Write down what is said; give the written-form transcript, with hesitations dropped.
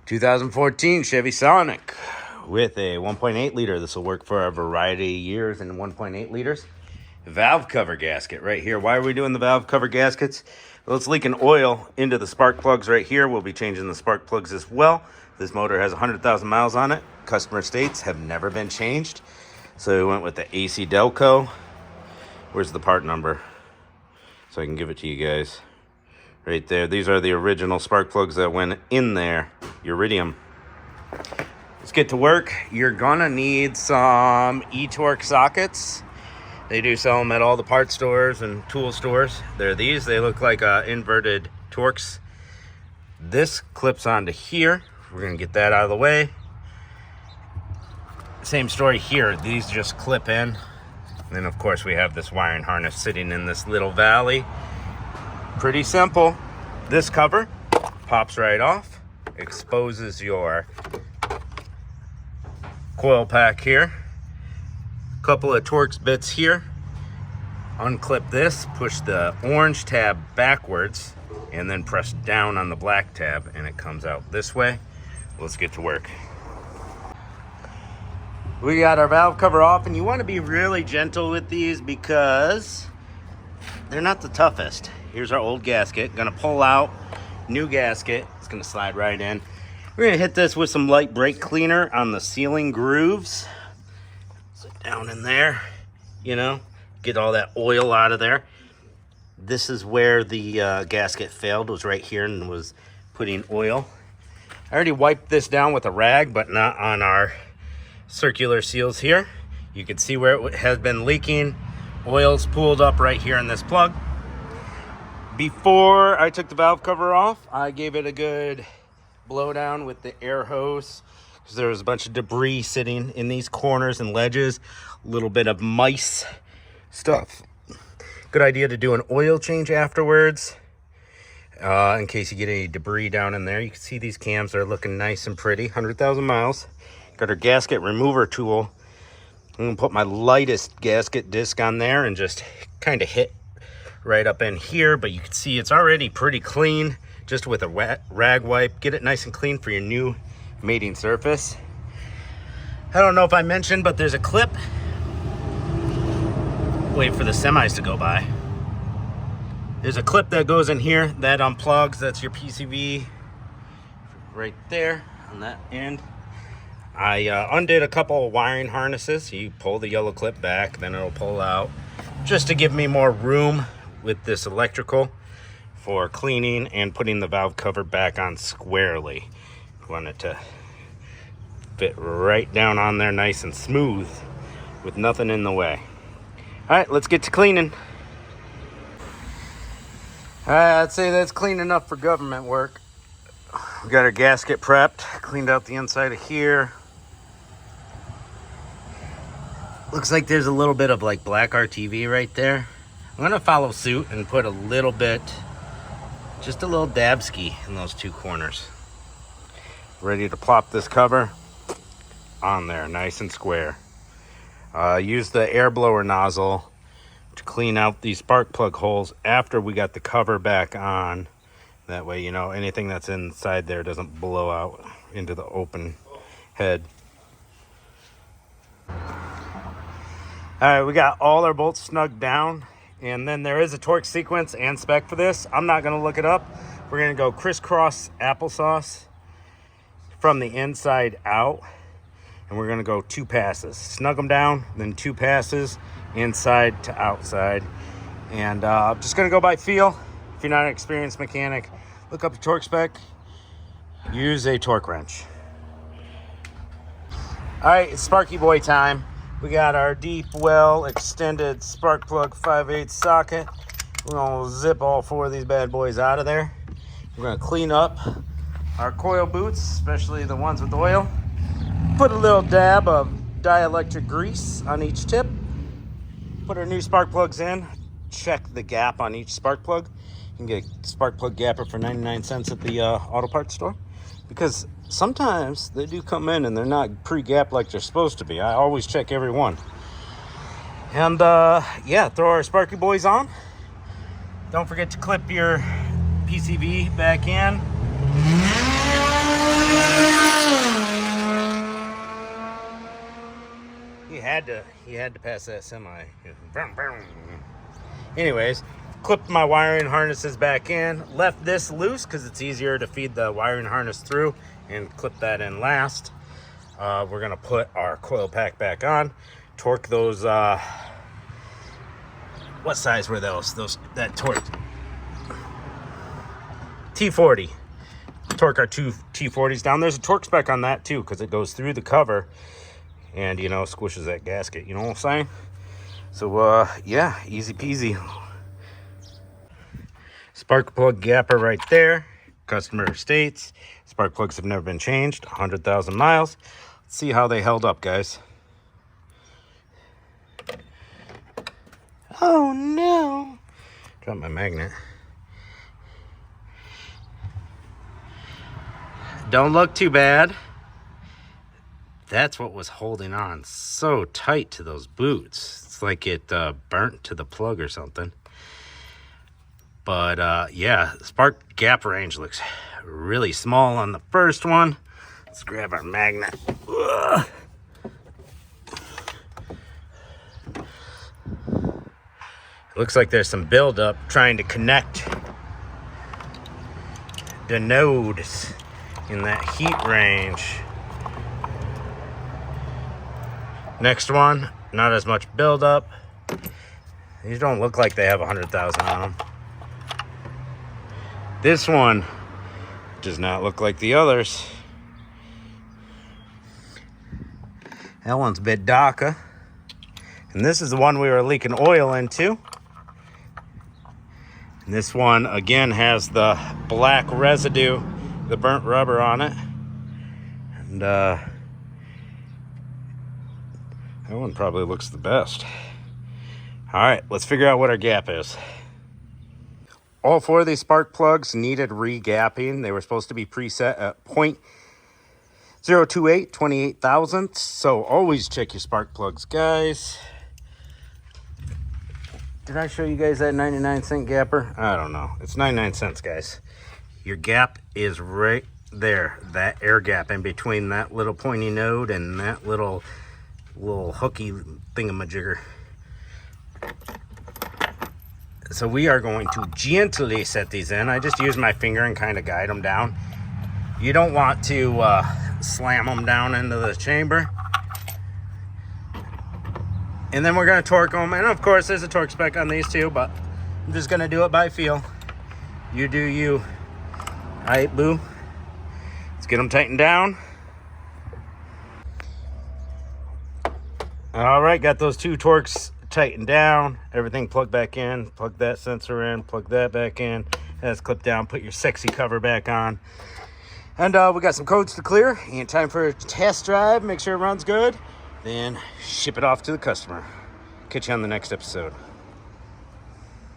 2014 Chevy Sonic with a 1.8 liter. This will work for a variety of years in 1.8 liters. Valve cover gasket right here. Why are we doing the valve cover gaskets? Well, it's leaking oil into the spark plugs right here. We'll be changing the spark plugs as well. This motor has 100,000 miles on it. Customer states have never been changed. So we went with the AC Delco. Where's the part number? So I can give it to you guys. Right there. These are the original spark plugs that went in there. Iridium. Let's get to work. You're gonna need some e-torque sockets. They do sell them at all the parts stores and tool stores. They're these. They look like inverted Torx. This clips onto here. We're gonna get that out of the way. Same story here. These just clip in. And then of course we have this wiring harness sitting in this little valley. Pretty simple. This cover pops right off, exposes your coil pack here. Couple of Torx bits here. Unclip this, push the orange tab backwards, and then press down on the black tab, and it comes out this way. Let's get to work. We got our valve cover off, and you want to be really gentle with these because they're not the toughest. Here's our old gasket. Gonna pull out new gasket. It's gonna slide right in. We're gonna hit this with some light brake cleaner on the sealing grooves. Sit down in there, you know, get all that oil out of there. This is where the gasket failed, was right here and was putting oil. I already wiped this down with a rag, but not on our circular seals here. You can see where it has been leaking. Oil's pooled up right here in this plug. Before I took the valve cover off, I gave it a good blow down with the air hose because there was a bunch of debris sitting in these corners and ledges, a little bit of mice stuff. Good idea to do an oil change afterwards in case you get any debris down in there. You can see these cams are looking nice and pretty. 100,000 miles. Got our gasket remover tool. I'm gonna put my lightest gasket disc on there and just kind of hit right up in here, but you can see it's already pretty clean just with a wet rag wipe. Get it nice and clean for your new mating surface. I don't know if I mentioned, but there's a clip. Wait for the semis to go by. There's a clip that goes in here that unplugs. That's your PCV right there on that end. I undid a couple of wiring harnesses. You pull the yellow clip back, then it'll pull out, just to give me more room with this electrical for cleaning and putting the valve cover back on squarely. Want it to fit right down on there nice and smooth with nothing in the way. All right, let's get to cleaning. All right, I'd say that's clean enough for government work. We got our gasket prepped, cleaned out the inside of here. Looks like there's a little bit of like black RTV right there. I'm gonna follow suit and put a little bit, just a little dabski in those two corners. Ready to plop this cover on there, nice and square. Use the air blower nozzle to clean out these spark plug holes after we got the cover back on. That way, you know, anything that's inside there doesn't blow out into the open head. All right, we got all our bolts snugged down. And then there is a torque sequence and spec for this. I'm not gonna look it up. We're gonna go crisscross applesauce from the inside out. And we're gonna go 2 passes. Snug them down, then 2 passes, inside to outside. And I'm just gonna go by feel. If you're not an experienced mechanic, look up the torque spec, use a torque wrench. All right, it's Sparky Boy time. We got our deep well extended spark plug 5/8 socket. We're gonna zip all 4 of these bad boys out of there. We're gonna clean up our coil boots, especially the ones with oil. Put a little dab of dielectric grease on each tip. Put our new spark plugs in. Check the gap on each spark plug. You can get a spark plug gapper for 99 cents at the auto parts store. Because sometimes they do come in and they're not pre-gapped like they're supposed to be. I always check every one. And yeah, throw our Sparky Boys on. Don't forget to clip your PCV back in. to pass that semi. Anyways, clipped my wiring harnesses back in. Left this loose because it's easier to feed the wiring harness through, and clip that in last. We're gonna put our coil pack back on. Torque those. What size were those? That torque. T40. Torque our two T40s down. There's a torque spec on that too, because it goes through the cover and, you know, squishes that gasket. You know what I'm saying? So yeah, easy peasy. Spark plug gapper right there. Customer states spark plugs have never been changed. 100,000 miles. Let's see how they held up, guys. Oh no! Dropped my magnet. Don't look too bad. That's what was holding on so tight to those boots. It's like it burnt to the plug or something. But yeah, spark gap range looks really small on the first one. Let's grab our magnet. Ugh. Looks like there's some buildup trying to connect the nodes in that heat range. Next one, not as much buildup. These don't look like they have 100,000 on them. This one does not look like the others. That one's a bit darker. And this is the one we were leaking oil into. And this one, again, has the black residue, the burnt rubber on it. And that one probably looks the best. All right, let's figure out what our gap is. All four of these spark plugs needed re-gapping. They were supposed to be preset at 0.028, 28 thousandths. So always check your spark plugs, guys. Did I show you guys that 99-cent gapper? I don't know. It's 99 cents, guys. Your gap is right there. That air gap in between that little pointy node and that little hooky thingamajigger. So we are going to gently set these in. I just use my finger and kind of guide them down. You don't want to slam them down into the chamber. And then we're going to torque them. And of course, there's a torque spec on these too, but I'm just going to do it by feel. You do you. All right, boo. Let's get them tightened down. All right, got those two torques tightened down. Everything plugged back in. Plug that sensor in. Plug that back in. That's clipped down. Put your sexy cover back on. And we got some codes to clear. And time for a test drive. Make sure it runs good. Then ship it off to the customer. Catch you on the next episode.